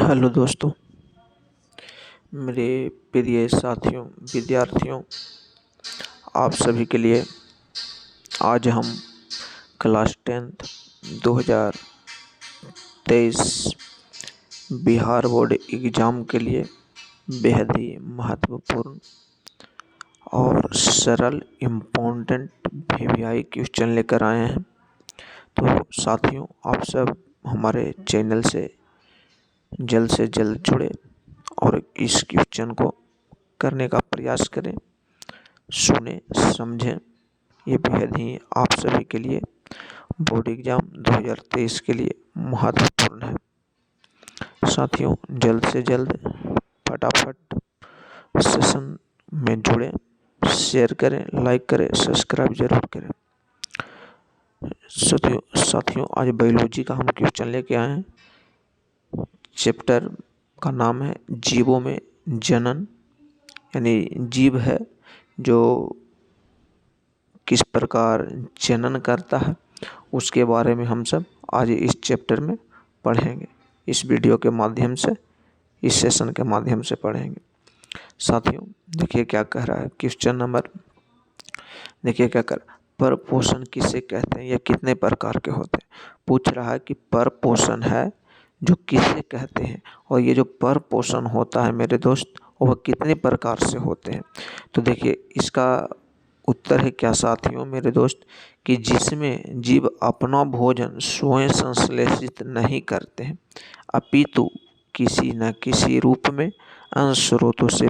Hello दोस्तों, मेरे प्रिय साथियों, विद्यार्थियों, आप सभी के लिए आज हम class 10th 2023 Bihar board exam के लिए बेहद ही महत्वपूर्ण और सरल इम्पोर्टेंट वीवीआई क्वेश्चन लेकर आए हैं। तो साथियों, आप सब हमारे चैनल से जल्द जुड़े और इस क्वेश्चन को करने का प्रयास करें, सुने, समझें। ये बेहद ही आप सभी के लिए बोर्ड एग्ज़ाम 2023 के लिए महत्वपूर्ण है। साथियों, जल्द से जल्द फटाफट सेशन में जुड़ें, शेयर करें, लाइक करें, सब्सक्राइब जरूर करें। साथियों, आज बायोलॉजी का हम क्वेश्चन लेके आए हैं। चैप्टर का नाम है जीवों में जनन, यानी जीव है जो किस प्रकार जनन करता है, उसके बारे में हम सब आज इस चैप्टर में पढ़ेंगे। इस वीडियो के माध्यम से, इस सेशन के माध्यम से पढ़ेंगे। साथियों, देखिए क्या कह रहा है क्वेश्चन नंबर। देखिए क्या कर, परपोषण किसे कहते हैं, या कितने प्रकार के होते हैं। पूछ रहा है कि परपोषण है जो किसे कहते हैं, और ये जो परपोषण होता है मेरे दोस्त, वह कितने प्रकार से होते हैं। तो देखिए इसका उत्तर है क्या साथियों, मेरे दोस्त, कि जिसमें जीव अपना भोजन स्वयं संश्लेषित नहीं करते हैं, अपितु किसी न किसी रूप में अन्य स्रोतों से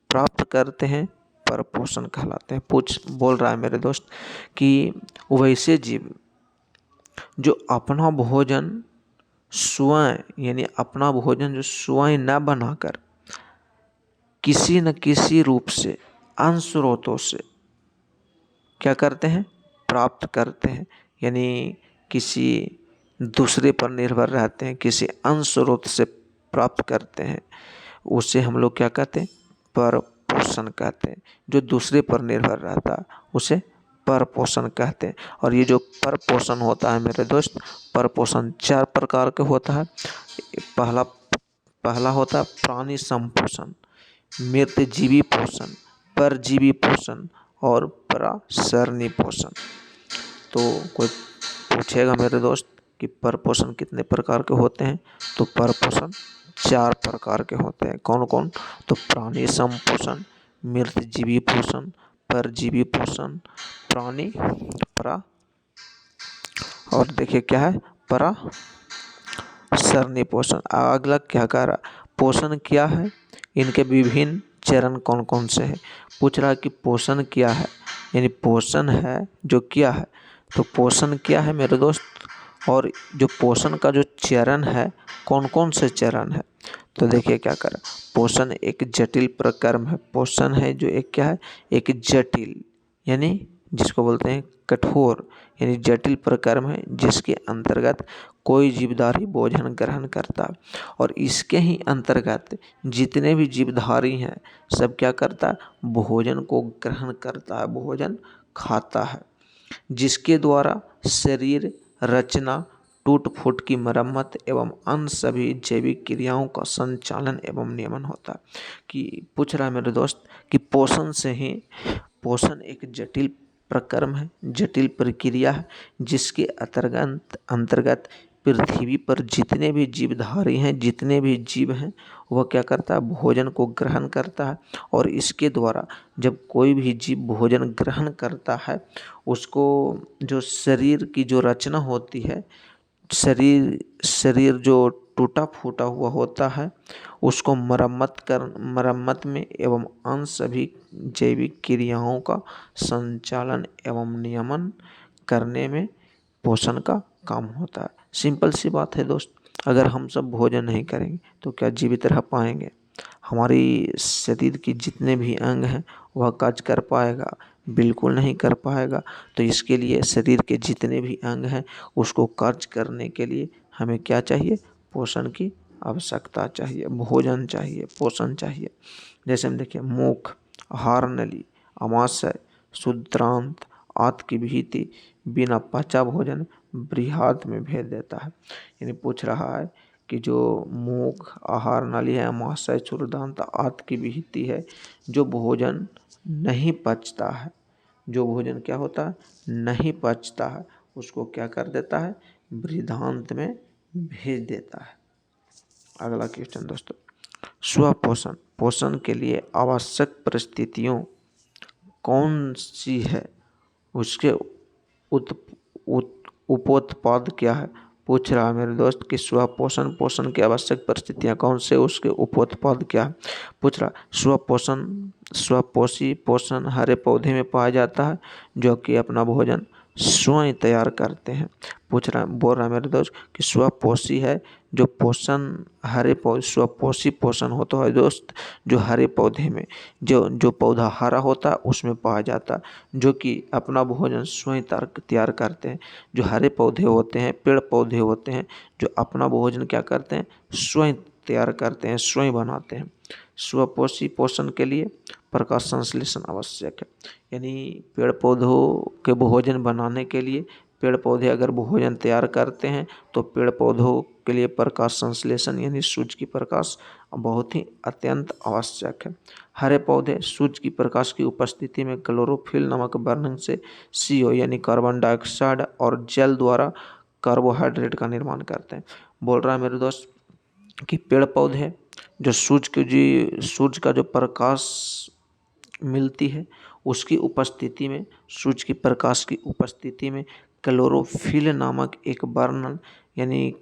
प्राप्त करते हैं, परपोषण कहलाते हैं। बोल रहा है मेरे दोस्त कि वैसे जीव जो अपना भोजन स्वयं, यानी अपना भोजन जो स्वयं न बनाकर किसी न किसी रूप से अन्य स्रोतों से क्या करते हैं, प्राप्त करते हैं, यानी किसी दूसरे पर निर्भर रहते हैं, किसी अन्य स्रोत से प्राप्त करते हैं, उसे हम लोग क्या कहते हैं, परपोषण कहते हैं। जो दूसरे पर निर्भर रहता है उसे परपोषण कहते हैं। और ये जो परपोषण होता है मेरे दोस्त, परपोषण 4 प्रकार के होता है। पहला होता है प्राणी संपोषण, मृतजीवी पोषण, परजीवी पोषण और पराशरणी पोषण। तो कोई पूछेगा मेरे दोस्त कि परपोषण कितने प्रकार के होते हैं, तो परपोषण 4 प्रकार के होते हैं। कौन कौन, तो प्राणी संपोषण, मृतजीवी पोषण, परजीवी पोषण, प्राणी परा, और देखिए क्या है, पराशरणी पोषण। अगला क्या कह रहा, पोषण क्या है, इनके विभिन्न चरण कौन कौन से हैं। पूछ रहा है कि पोषण क्या है, यानी पोषण है जो क्या है। तो पोषण क्या है मेरे दोस्त, और जो पोषण का जो चरण है, कौन कौन से चरण है। तो देखिए क्या कर, पोषण एक जटिल प्रक्रम है। पोषण है जो एक क्या है, एक जटिल, यानी जिसको बोलते हैं कठोर, यानी जटिल प्रक्रम है, जिसके अंतर्गत कोई जीवधारी भोजन ग्रहण करता है, और इसके ही अंतर्गत जितने भी जीवधारी हैं सब क्या करता है, भोजन को ग्रहण करता है, भोजन खाता है, जिसके द्वारा शरीर रचना, टूट फूट की मरम्मत एवं अन्य सभी जैविक क्रियाओं का संचालन एवं नियमन होता है। कि पूछ रहा है मेरे दोस्त कि पोषण से ही, पोषण एक जटिल प्रक्रम है, जटिल प्रक्रिया है, जिसके अंतर्गत पृथ्वी पर जितने भी जीवधारी हैं, जितने भी जीव हैं, वह क्या करता है, भोजन को ग्रहण करता है। और इसके द्वारा जब कोई भी जीव भोजन ग्रहण करता है, उसको जो शरीर की जो रचना होती है, शरीर जो टूटा फूटा हुआ होता है, उसको मरम्मत में एवं अन्य सभी जैविक क्रियाओं का संचालन एवं नियमन करने में पोषण का काम होता है। सिंपल सी बात है दोस्त, अगर हम सब भोजन नहीं करेंगे तो क्या जीवित रह पाएंगे। हमारी शरीर की जितने भी अंग हैं वह कार्य कर पाएगा, बिल्कुल नहीं कर पाएगा। तो इसके लिए शरीर के जितने भी अंग हैं उसको कार्य करने के लिए हमें क्या चाहिए, पोषण की आवश्यकता चाहिए, भोजन चाहिए, पोषण चाहिए। जैसे हम देखिए, मुख, आहार नली, आमाशय, शुद्रांत, आंत की भीति बिना पचा भोजन बृहद में भेज देता है। यानी पूछ रहा है कि जो मुख, आहार नाली है, अमाशय, क्षुरदांत आदि की विहिति है, जो भोजन नहीं पचता है, जो भोजन क्या होता है, नहीं पचता है, उसको क्या कर देता है, बृहदान्त में भेज देता है। अगला क्वेश्चन दोस्तों, स्वपोषण, पोषण के लिए आवश्यक परिस्थितियों कौन सी है, उसके उत, उपोत्पाद क्या है। पूछ रहा है मेरे दोस्त कि स्वपोषण, पोषण की आवश्यक परिस्थितियां कौन से, उसके उपोत्पाद क्या है। पूछ रहा स्वपोषण, स्वपोषी पोषण हरे पौधे में पाया जाता है जो कि अपना भोजन स्वयं तैयार करते हैं। पूछ रहा बोल रहा है मेरे दोस्त कि स्वपोषी है जो पोषण हरे पौधे, स्वपोषी पोषण होता है दोस्त जो हरे पौधे में, जो पौधा हरा होता है उसमें पाया जाता है, जो कि अपना भोजन स्वयं तैयार करते हैं। जो हरे पौधे होते हैं, पेड़ पौधे होते हैं, जो अपना भोजन क्या करते हैं, स्वयं तैयार करते हैं, स्वयं बनाते हैं। स्वपोषी पोषण के लिए प्रकाश संश्लेषण आवश्यक है, यानी पेड़ पौधों के भोजन बनाने के लिए, पेड़ पौधे अगर भोजन तैयार करते हैं तो पेड़ पौधों के लिए प्रकाश संश्लेषण यानी सूर्य की प्रकाश बहुत ही अत्यंत आवश्यक है। हरे पौधे सूर्य की प्रकाश की उपस्थिति में क्लोरोफिल नामक वर्णन से CO यानी कार्बन डाइऑक्साइड और जल द्वारा कार्बोहाइड्रेट का निर्माण करते हैं। बोल रहा है मेरे दोस्त कि पेड़ पौधे जो सूर्य का जो प्रकाश मिलती है उसकी उपस्थिति में, सूर्य की प्रकाश की उपस्थिति में क्लोरोफिल नामक एक वर्णन यानी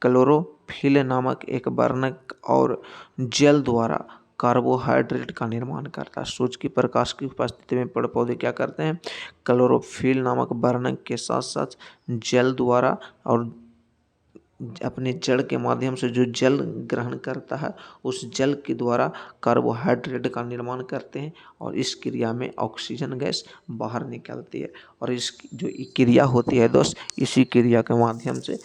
क्लोरोफिल नामक एक वर्णक और जल द्वारा कार्बोहाइड्रेट का निर्माण करता है। सूर्य की प्रकाश की उपस्थिति में पेड़ पौधे क्या करते हैं, क्लोरोफिल नामक वर्णक के साथ साथ जल द्वारा और अपने जड़ के माध्यम से जो जल ग्रहण करता है उस जल के द्वारा कार्बोहाइड्रेट का निर्माण करते हैं और इस क्रिया में ऑक्सीजन गैस बाहर निकलती है। और इस जो क्रिया होती है दोस्त, इसी क्रिया के माध्यम से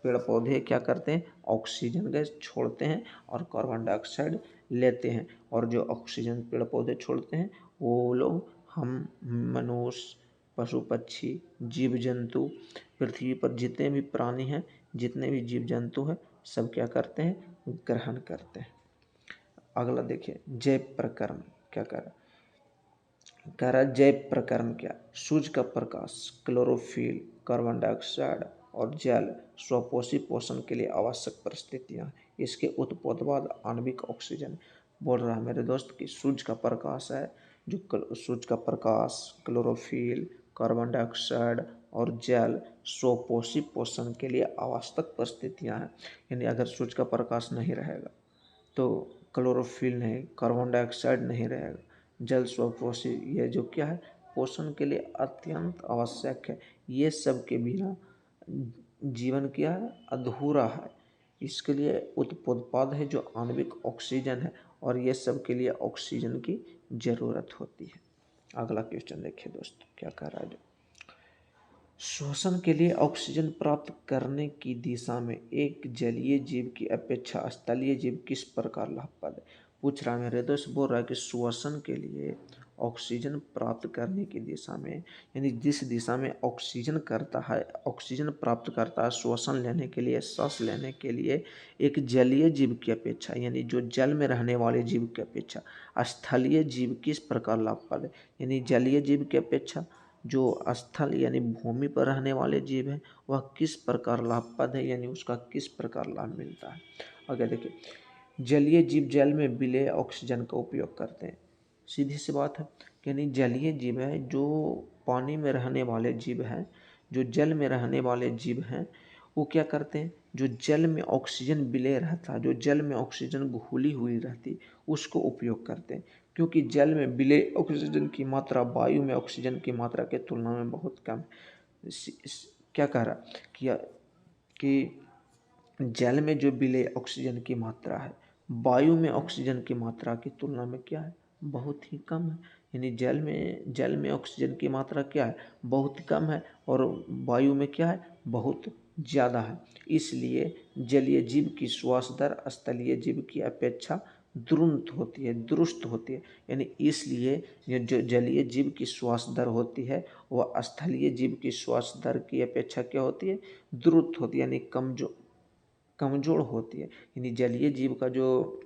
पेड़ पौधे क्या करते हैं, ऑक्सीजन गैस छोड़ते हैं और कार्बन डाइऑक्साइड लेते हैं। और जो ऑक्सीजन पेड़ पौधे छोड़ते हैं वो लोग हम मनुष्य, पशु पक्षी, जीव जंतु, पृथ्वी पर जितने भी प्राणी हैं, जितने भी जीव जंतु हैं, सब क्या करते हैं, ग्रहण करते हैं। अगला देखिए, जैव प्रकर्म क्या कह रहा है, जैव प्रकर्म क्या, सूर्य का प्रकाश, क्लोरोफिल, कार्बन डाइऑक्साइड और जल स्वपोषी पोषण के लिए आवश्यक परिस्थितियां। इसके उत्पाद आणविक ऑक्सीजन। बोल रहा है मेरे दोस्त कि सूर्य का प्रकाश है, जो सूर्य का प्रकाश, क्लोरोफिल, कार्बन डाइऑक्साइड और जल स्वपोषी पोषण के लिए आवश्यक परिस्थितियां हैं। यानी अगर सूर्य का प्रकाश नहीं रहेगा तो क्लोरोफिल नहीं, कार्बन डाइऑक्साइड नहीं रहेगा, जल स्वपोषी, ये जो क्या है, पोषण के लिए अत्यंत आवश्यक है। ये सब के बिना जीवन क्या है, अधूरा है। इसके लिए उत्पाद है जो आणविक ऑक्सीजन है और ये सब के लिए ऑक्सीजन की जरूरत होती है। अगला क्वेश्चन देखिए दोस्तों क्या कह रहा है, श्वसन के लिए ऑक्सीजन प्राप्त करने की दिशा में एक जलीय जीव की अपेक्षा स्थलीय जीव किस प्रकार लाभप्रद है। पूछ रहा है मेरे दोस्त, बोल रहा है कि श्वसन के लिए ऑक्सीजन प्राप्त करने की दिशा में, यानी जिस दिशा में ऑक्सीजन करता है, ऑक्सीजन प्राप्त करता है श्वसन लेने के लिए, सांस लेने के लिए, एक जलीय जीव की अपेक्षा यानी जो जल में रहने वाले जीव की अपेक्षा स्थलीय जीव किस प्रकार लाभप्रद है। यानी जलीय जीव की अपेक्षा जो स्थल यानी भूमि पर रहने वाले जीव हैं वह किस प्रकार लाभप्रद है, यानी उसका किस प्रकार लाभ मिलता है। आगे देखिए, जलीय जीव जल में विलेय ऑक्सीजन का उपयोग करते हैं। सीधी सी बात है, यानी जलीय जीव है जो पानी में रहने वाले जीव हैं, जो जल में रहने वाले जीव हैं, वो क्या करते हैं, जो जल में ऑक्सीजन विलेय रहता है, जो जल में ऑक्सीजन घुली हुई रहती, उसको उपयोग करते हैं। क्योंकि जल में विलेय ऑक्सीजन की मात्रा वायु में ऑक्सीजन की मात्रा के तुलना में बहुत कम है। क्या कह रहा कि जल में जो विलेय ऑक्सीजन की मात्रा है वायु में ऑक्सीजन की मात्रा की तुलना में क्या है, बहुत ही कम है। यानी जल में ऑक्सीजन की मात्रा क्या है, बहुत कम है, और वायु में क्या है, बहुत ज़्यादा है। इसलिए जलीय जीव की श्वास दर स्थलीय जीव की अपेक्षा दुरुस्त होती है। यानी इसलिए ये जो जलीय जीव की श्वास दर होती है वह स्थलीय जीव की श्वास दर की अपेक्षा क्या होती है, दुरुस्त होती है, यानी कमज़ोर होती है। यानी जलीय जीव का जो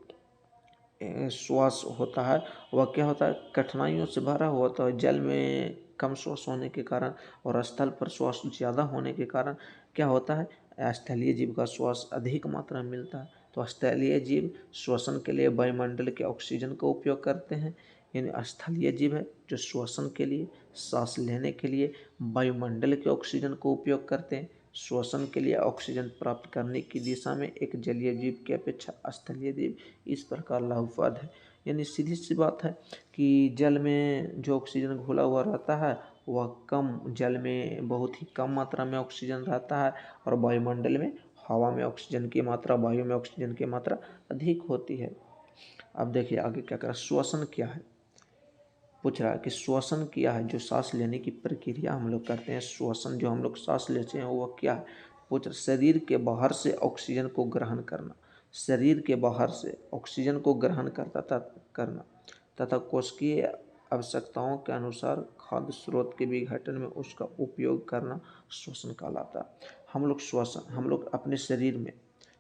श्वास होता है वह क्या होता है, कठिनाइयों से भरा हुआ होता है। जल में कम श्वास होने के कारण और स्थल पर श्वास ज़्यादा होने के कारण क्या होता है, स्थलीय जीव का श्वास अधिक मात्रा में मिलता है। तो स्थलीय जीव श्वसन के लिए वायुमंडल के ऑक्सीजन का उपयोग करते हैं। यानी स्थलीय जीव है जो श्वसन के लिए, सांस लेने के लिए वायुमंडल के ऑक्सीजन का उपयोग करते हैं। श्वसन के लिए ऑक्सीजन प्राप्त करने की दिशा में एक जलीय जीव की अपेक्षा स्थलीय जीव इस प्रकार लाभप्रद है। यानी सीधी सी बात है कि जल में जो ऑक्सीजन घुला हुआ रहता है वह कम, जल में बहुत ही कम मात्रा में ऑक्सीजन रहता है और वायुमंडल में, हवा में ऑक्सीजन की मात्रा, वायु में ऑक्सीजन की मात्रा अधिक होती है। अब देखिए आगे क्या करा, श्वसन क्या है, पूछ रहा है कि श्वसन क्या है, जो सांस लेने की प्रक्रिया हम लोग करते हैं, श्वसन जो हम लोग सांस लेते हैं वो क्या है। पूछ रहा, शरीर के बाहर से ऑक्सीजन को ग्रहण करना, शरीर के बाहर से ऑक्सीजन को ग्रहण करना तथा कोशिकीय आवश्यकताओं के अनुसार खाद्य स्रोत के विघटन में उसका उपयोग करना श्वसन कहलाता है। हम लोग अपने शरीर में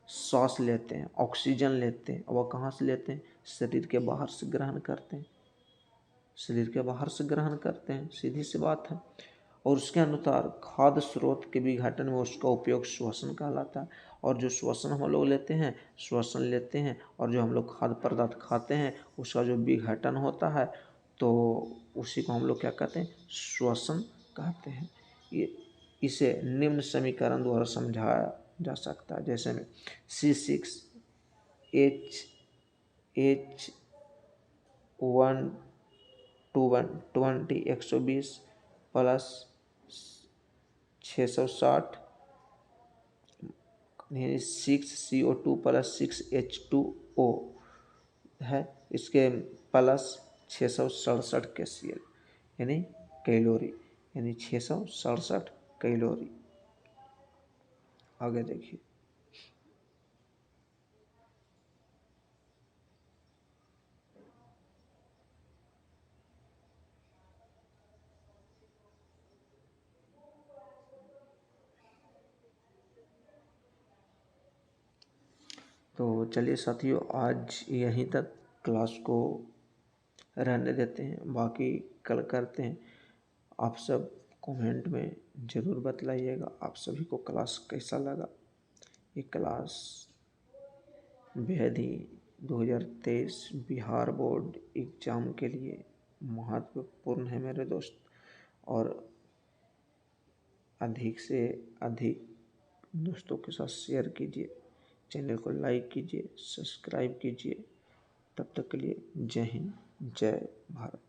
सांस लेते हैं, ऑक्सीजन लेते हैं, वह कहाँ से लेते हैं, शरीर के बाहर से ग्रहण करते हैं, शरीर के बाहर से ग्रहण करते हैं, सीधी सी बात है। और उसके अनुसार खाद्य स्रोत के विघटन में उसका उपयोग श्वसन कहलाता है। और जो श्वसन हम लोग लेते हैं, श्वसन लेते हैं और जो हम लोग खाद्य पदार्थ खाते हैं उसका जो विघटन होता है तो उसी को हम लोग क्या कहते हैं, श्वसन कहते हैं। ये इसे निम्न समीकरण द्वारा समझाया जा सकता है, जैसे में C6H1 120 प्लस 660 यानी 6CO2 प्लस 6H2O है, इसके प्लस 667 KCl यानी कैलोरी, यानी 667 कैलोरी। आगे देखिए, तो चलिए साथियों आज यहीं तक क्लास को रहने देते हैं, बाकी कल करते हैं। आप सब कमेंट में ज़रूर बतलाइएगा आप सभी को क्लास कैसा लगा। ये क्लास बेहद ही 2023 बिहार बोर्ड एग्ज़ाम के लिए महत्वपूर्ण है मेरे दोस्त, और अधिक से अधिक दोस्तों के साथ शेयर कीजिए, चैनल को लाइक कीजिए, सब्सक्राइब कीजिए। तब तक के लिए जय हिंद, जय भारत।